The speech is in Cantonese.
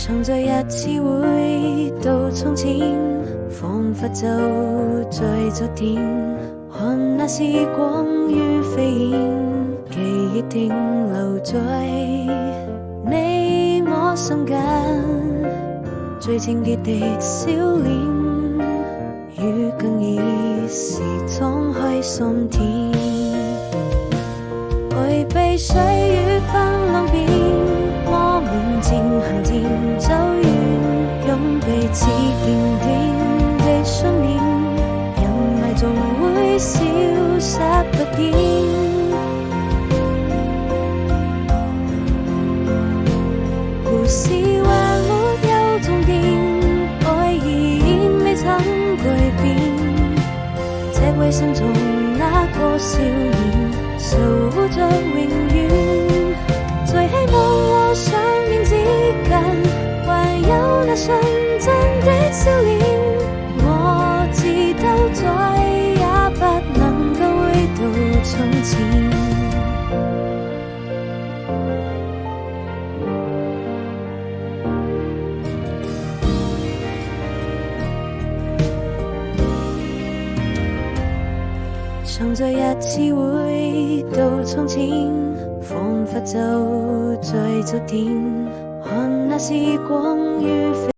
常在日子回到從前，彷彿就在昨天，看那時光如飛燕，記憶停留在你我心間，最清潔的笑臉，與更易時敞開心田，回避歲月翻浪邊，我們漸行漸走遠，用彼此堅定的信念，人愛總會消失不見。故事還沒有終點，愛依然未曾改變，這位心中那個少年守護着永遠，在希望和想念之間，還有那純真的笑臉，我知道再也不能夠回到從前。常在日子回到從前，彷彿就在昨天，看那時光如飛。